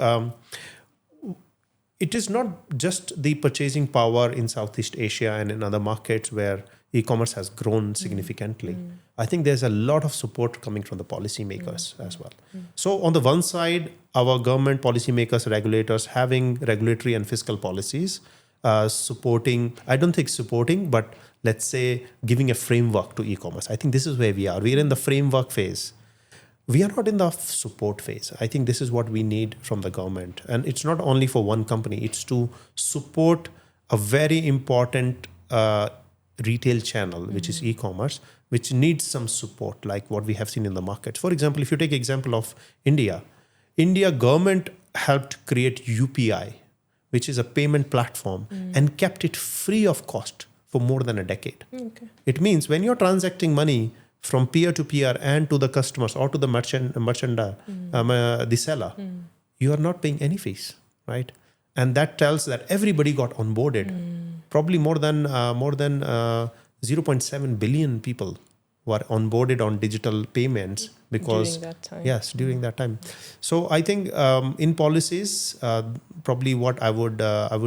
A: it is not just the purchasing power in Southeast Asia and in other markets where e-commerce has grown significantly. I think there's a lot of support coming from the policymakers as well. So on the one side, our government, policymakers, regulators having regulatory and fiscal policies, supporting, but let's say giving a framework to e-commerce. I think this is where we are. We're in the framework phase. We are not in the support phase. I think this is what we need from the government. And it's not only for one company, it's to support a very important retail channel, which is e-commerce, which needs some support, like what we have seen in the market. For example, if you take example of India government helped create UPI, which is a payment platform, and kept it free of cost for more than a decade. Okay. It means when you're transacting money from peer to peer and to the customers or to the the seller, you are not paying any fees, right? And that tells that everybody got onboarded. Probably more than 0.7 billion people were onboarded on digital payments because during that time. So I think in policies, probably what I would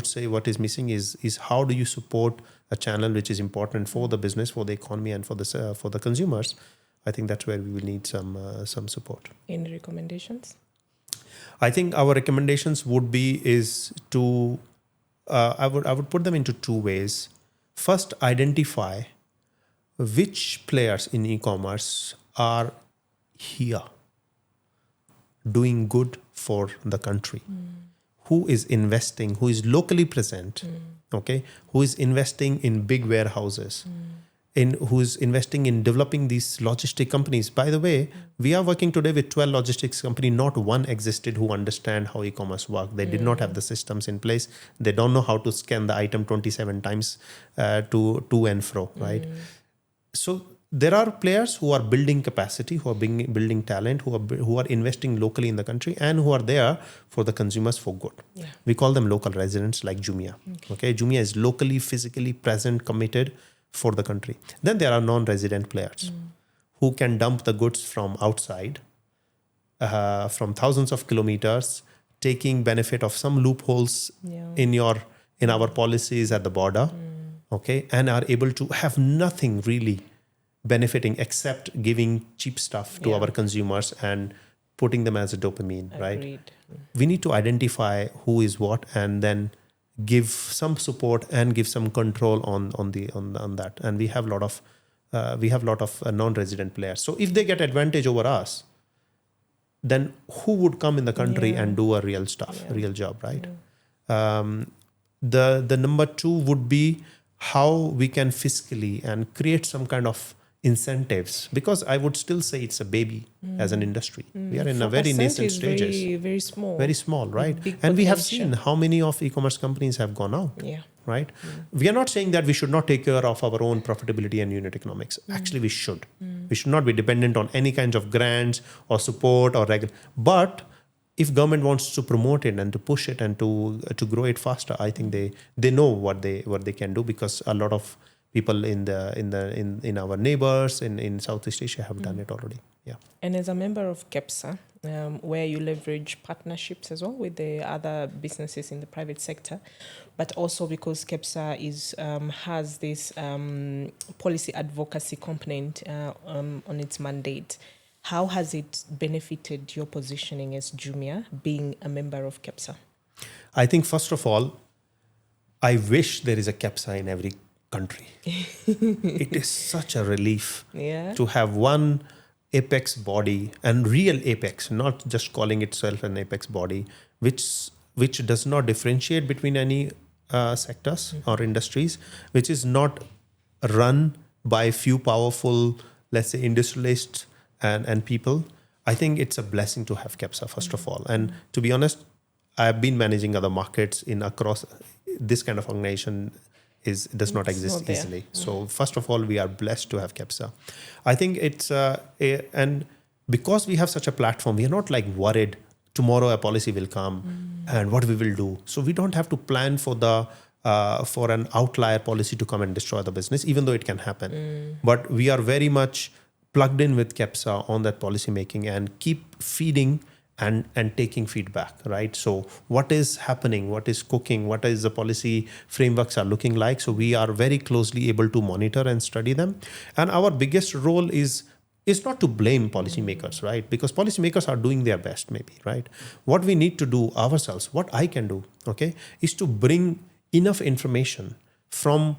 A: say what is missing is how do you support a channel which is important for the business, for the economy, and for the consumers. I think that's where we will need some support.
B: Any recommendations?
A: I think our recommendations would be I would put them into two ways. First, identify which players in e-commerce are here doing good for the country, who is investing, who is locally present, who is investing in big warehouses, who is investing in developing these logistic companies. By the way, we are working today with 12 logistics companies. Not one existed who understand how e-commerce works. They did not have the systems in place. They don't know how to scan the item 27 times to and fro, right? So there are players who are building capacity, who are building talent, who are investing locally in the country, and who are there for the consumers for good. Yeah. We call them local residents, like Jumia. Okay, Jumia is locally, physically present, committed for the country. Then there are non-resident players who can dump the goods from outside, from thousands of kilometers, taking benefit of some loopholes in our policies at the border, and are able to have nothing really benefiting except giving cheap stuff to our consumers and putting them as a dopamine. Agreed. Right? We need to identify who is what, and then give some support and give some control on that. And we have a lot of non-resident players. So if they get advantage over us, then who would come in the country
B: Yeah.
A: and do a real stuff,
B: Yeah.
A: real job, right? The number two would be how we can fiscally and create some kind of incentives, because I would still say it's a baby as an industry. We are in a very
B: 4%
A: nascent
B: is
A: stages.
B: very, very small.
A: Very small, right?
B: big
A: And we have
B: potential.
A: seen how many of e-commerce companies have gone out,
B: Yeah.
A: right? We are not saying that we should not take care of our own profitability and unit economics. Actually, we should. We should not be dependent on any kinds of grants or support or but if government wants to promote it and to push it and to grow it faster, I think they know what they can do, because a lot of people in our neighbors in Southeast Asia have done it already. Yeah.
B: And as a member of KEPSA, where you leverage partnerships as well with the other businesses in the private sector, but also because KEPSA has this policy advocacy component on its mandate, how has it benefited your positioning as Jumia, being a member of KEPSA?
A: I think, first of all, I wish there is a KEPSA in every country. It is such a relief to have one apex body, and real apex, not just calling itself an apex body, which does not differentiate between any sectors or industries, which is not run by a few powerful, let's say, industrialists and people. I think it's a blessing to have KEPSA, first of all. And to be honest, I've been managing other markets across this kind of organization. Does not exist easily. So first of all, we are blessed to have KEPSA. I think it's and because we have such a platform, we are not like worried tomorrow a policy will come and what we will do. So we don't have to plan for an outlier policy to come and destroy the business, even though it can happen. But we are very much plugged in with KEPSA on that policy making and keep feeding and taking feedback, right? So what is happening, what is cooking, what is the policy frameworks are looking like? So we are very closely able to monitor and study them. And our biggest role is not to blame policymakers, right? Because policymakers are doing their best, maybe, right? What we need to do ourselves, what I can do, okay, is to bring enough information from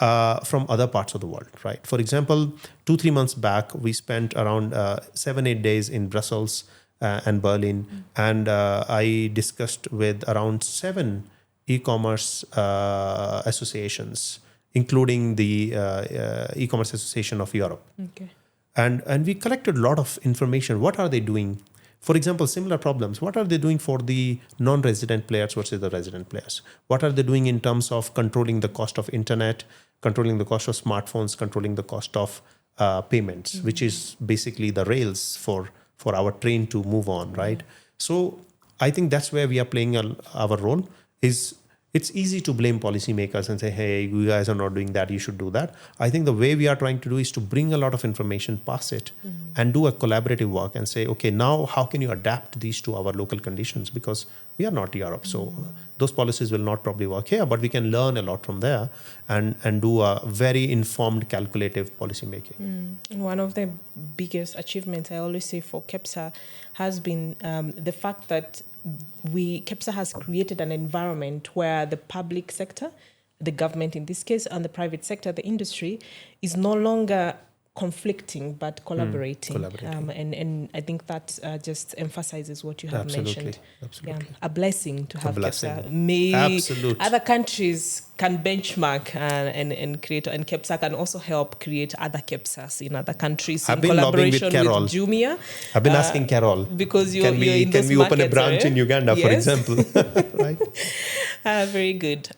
A: other parts of the world, right? For example, 2-3 months back, we spent around 7-8 days in Brussels and Berlin, and I discussed with around 7 e-commerce associations, including the e-commerce association of Europe.
B: Okay.
A: And we collected a lot of information. What are they doing? For example, similar problems. What are they doing for the non-resident players versus the resident players? What are they doing in terms of controlling the cost of internet, controlling the cost of smartphones, controlling the cost of payments, which is basically the rails for our train to move on, right? So I think that's where we are playing our role. It's easy to blame policymakers and say, hey, you guys are not doing that, you should do that. I think the way we are trying to do is to bring a lot of information, pass it, and do a collaborative work and say, okay, now how can you adapt these to our local conditions? Because we are not Europe, so those policies will not probably work here, but we can learn a lot from there and do a very informed, calculative policy making.
B: And one of the biggest achievements I always say for KEPSA has been the fact that KEPSA has created an environment where the public sector, the government in this case, and the private sector, the industry, is no longer conflicting but collaborating. And I think that just emphasizes what you have mentioned.
A: Absolutely.
B: A blessing to have
A: blessing.
B: KEPSA. Maybe
A: Absolute.
B: other countries can benchmark and create, and KEPSA can also help create other KEPSAs in other countries in collaboration with Jumia.
A: I've been asking Carol,
B: because you're in
A: can
B: those
A: we open a
B: markets,
A: branch in Uganda, for example? Right?
B: Very good.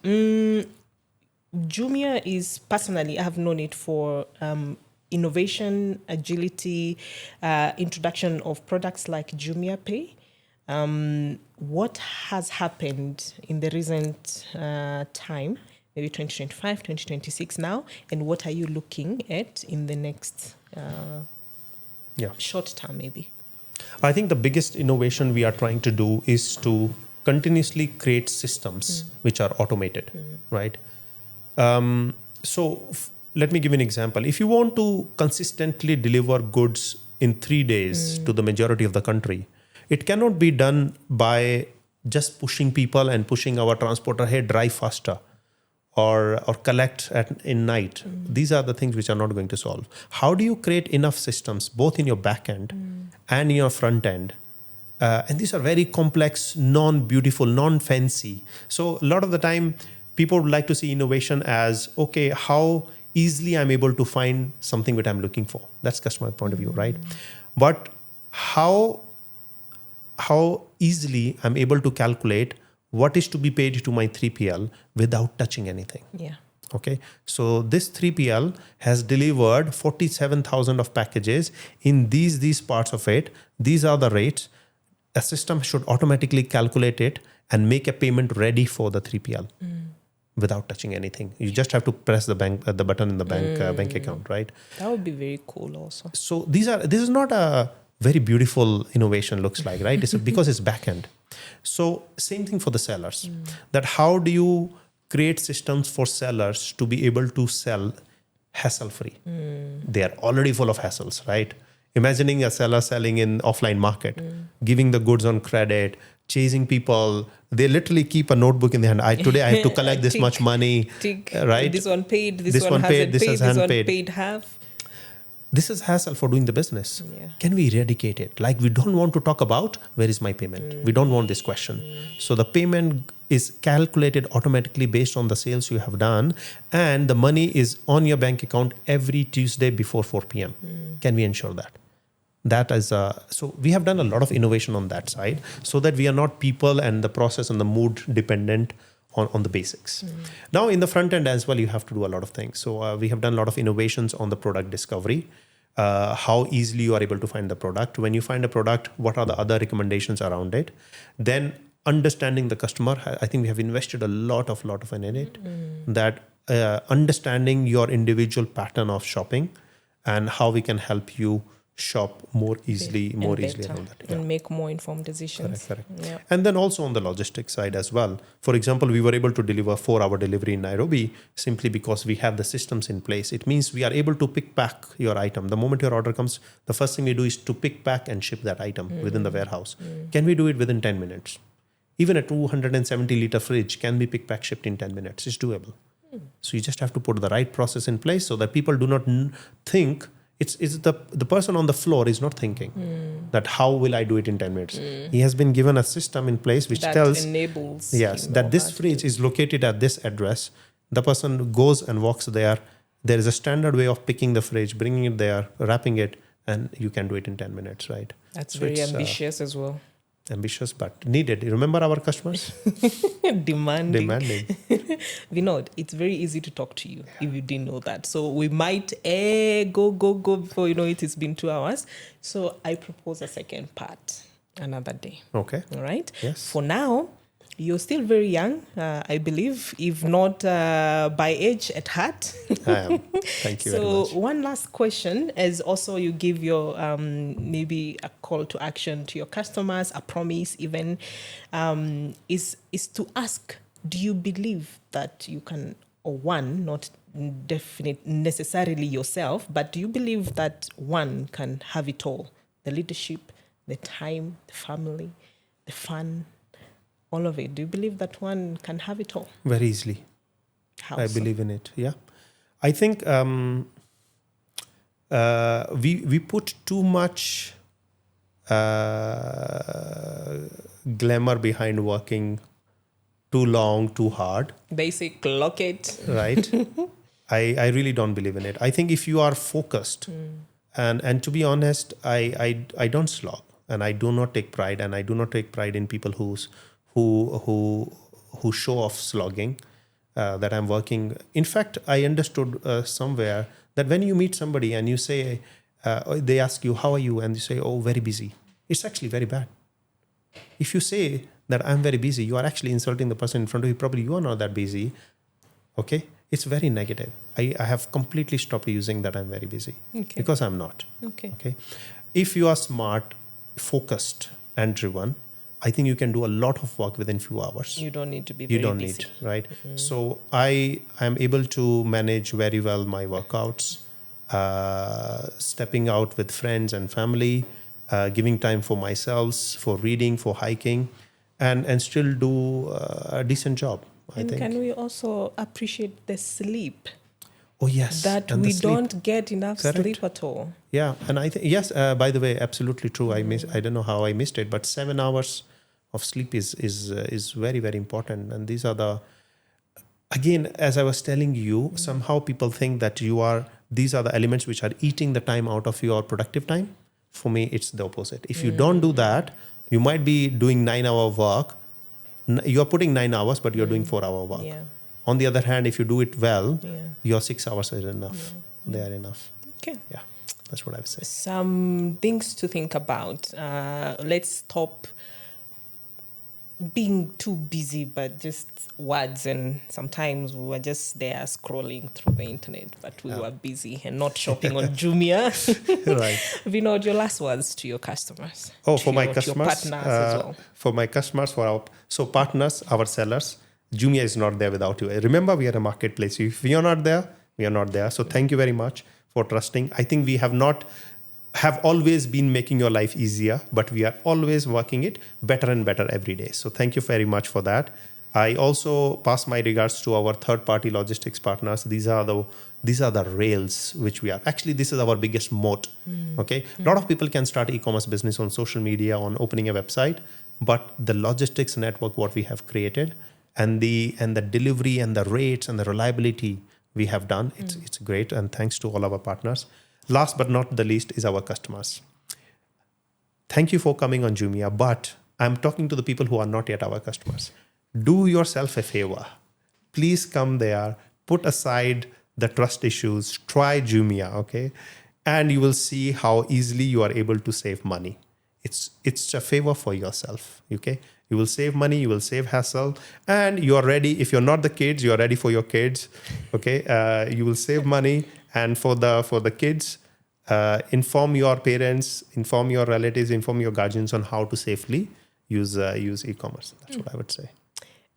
B: Jumia is, personally, I have known it for innovation, agility, introduction of products like Jumia Pay. What has happened in the recent time, maybe 2025, 2026 now, and what are you looking at in the next short term, maybe?
A: I think the biggest innovation we are trying to do is to continuously create systems which are automated, right? Let me give you an example. If you want to consistently deliver goods in 3 days to the majority of the country, it cannot be done by just pushing people and pushing our transporter, hey, drive faster or collect in night. These are the things which are not going to solve. How do you create enough systems, both in your back end and in your front end, And these are very complex, non-beautiful, non-fancy. So a lot of the time, people would like to see innovation as, okay, how easily I'm able to find something that I'm looking for. That's customer point of view, right? But how easily I'm able to calculate what is to be paid to my 3PL without touching anything.
B: Yeah.
A: Okay, so this 3PL has delivered 47,000 of packages in these parts of it. These are the rates. A system should automatically calculate it and make a payment ready for the 3PL without touching anything. You just have to press the button in the bank account, right?
B: That would be very cool also.
A: So this is not a very beautiful innovation looks like, right? It's because it's backend. So same thing for the sellers. That how do you create systems for sellers to be able to sell hassle-free? They are already full of hassles, right? Imagining a seller selling in offline market, giving the goods on credit, chasing people. They literally keep a notebook in their hand. Today I have to collect this much money, right?
B: This one paid, this one hasn't paid, this one paid half.
A: This is hassle for doing the business.
B: Yeah.
A: Can we eradicate it? Like, we don't want to talk about where is my payment. We don't want this question. So the payment is calculated automatically based on the sales you have done, and the money is on your bank account every Tuesday before 4 p.m. Can we ensure that? That is so we have done a lot of innovation on that side, so that we are not people and the process and the mood dependent on the basics. Now in the front end as well, you have to do a lot of things. So we have done a lot of innovations on the product discovery, how easily you are able to find the product. When you find a product, what are the other recommendations around it? Then understanding the customer. I think we have invested a lot of in it. That understanding your individual pattern of shopping and how we can help you shop more easily around that.
B: And make more informed decisions.
A: Correct.
B: Yeah.
A: And then also on the logistics side as well. For example, we were able to deliver 4-hour delivery in Nairobi simply because we have the systems in place. It means we are able to pick pack your item. The moment your order comes, the first thing we do is to pick, pack and ship that item within the warehouse. Can we do it within 10 minutes? Even a 270 liter fridge can be pick, pack, shipped in 10 minutes. It's doable. So you just have to put the right process in place so that people do not think. It's the person on the floor is not thinking that how will I do it in 10 minutes. He has been given a system in place which
B: that
A: tells
B: enables
A: that this fridge is located at this address. The person goes and walks there. There is a standard way of picking the fridge, bringing it there, wrapping it, and you can do it in 10 minutes, right?
B: That's very ambitious as well.
A: Ambitious but needed. You remember our customers?
B: Demanding. Vinod, it's very easy to talk to you if you didn't know that. So we might go before you know it. It's been 2 hours. So I propose a second part another day.
A: Okay.
B: All right.
A: Yes.
B: For now, you're still very young, I believe, if not by age, at heart.
A: I am. Thank you very much.
B: So one last question, as also you give your maybe a call to action to your customers, a promise even, is to ask, do you believe that you can, or one, not necessarily yourself, but do you believe that one can have it all? The leadership, the time, the family, the fun, all of it. Do you believe that one can have it all?
A: Very easily.
B: How
A: I
B: so?
A: believe in it. Yeah. I think we put too much glamour behind working too long, too hard.
B: Basic, clock it.
A: Right. I really don't believe in it. I think if you are focused, and to be honest, I don't slog, and I do not take pride, and I do not take pride in people who show off slogging, that I'm working. In fact, I understood somewhere that when you meet somebody and you say, they ask you, how are you? And you say, oh, very busy. It's actually very bad. If you say that I'm very busy, you are actually insulting the person in front of you. Probably you are not that busy. Okay. It's very negative. I have completely stopped using that I'm very busy because I'm not. Okay. If you are smart, focused and driven, I think you can do a lot of work within few hours.
B: You don't need to be very busy.
A: You don't need, right? So I am able to manage very well my workouts, stepping out with friends and family, giving time for myself, for reading, for hiking, and still do a decent job, I think.
B: Can we also appreciate the sleep?
A: Oh yes,
B: that
A: and the
B: we
A: sleep.
B: don't get enough
A: Correct.
B: sleep at all.
A: Yeah, and I think yes. By the way, absolutely true. I don't know how I missed it, but 7 hours of sleep is very very important. And these are the, again, as I was telling you, somehow people think that these are the elements which are eating the time out of your productive time. For me, it's the opposite. If you don't do that, you might be doing 9 hour work. You're putting 9 hours, but you're doing 4 hour work.
B: Yeah.
A: On the other hand, if you do it well,
B: Yeah.
A: your 6 hours is enough. They are enough.
B: Okay.
A: Yeah, that's what I would say.
B: Some things to think about. Let's stop being too busy, but just words. And sometimes we were just there scrolling through the internet, but we were busy and not shopping on Jumia.
A: Right.
B: Vinod, your last words to your customers.
A: Oh,
B: to
A: for my
B: your
A: customers,
B: partners as well.
A: for my customers, so partners, our sellers, Jumia is not there without you. Remember, we are a marketplace. If we are not there, we are not there. So thank you very much for trusting. I think we have always been making your life easier, but we are always working it better and better every day. So thank you very much for that. I also pass my regards to our third-party logistics partners. These are the rails which we are. Actually, this is our biggest moat. Okay, a lot of people can start e-commerce business on social media, on opening a website, but the logistics network what we have created, and the delivery and the rates and the reliability we have done, it's great. And thanks to all our partners. Last but not the least is our customers. Thank you for coming on Jumia, but I'm talking to the people who are not yet our customers. Do yourself a favor. Please come there, put aside the trust issues, try Jumia, okay? And you will see how easily you are able to save money. It's a favor for yourself, okay? You will save money, you will save hassle, and you are ready. If you're not the kids, you are ready for your kids, okay? You will save money, and for the kids, inform your parents, inform your relatives, inform your guardians on how to safely use e-commerce. That's what I would say.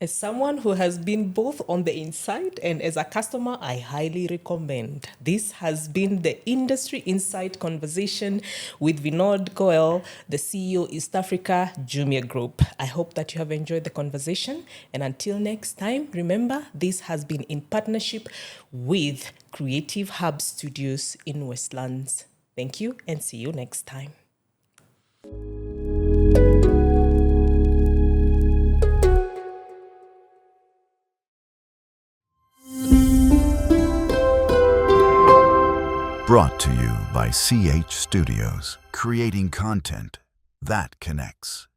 B: As someone who has been both on the inside and as a customer, I highly recommend. This has been the Industry Insight Conversation with Vinod Goel, the CEO East Africa Jumia Group. I hope that you have enjoyed the conversation. And until next time, remember, this has been in partnership with Creative Hub Studios in Westlands. Thank you and see you next time.
C: Brought to you by CH Studios, creating content that connects.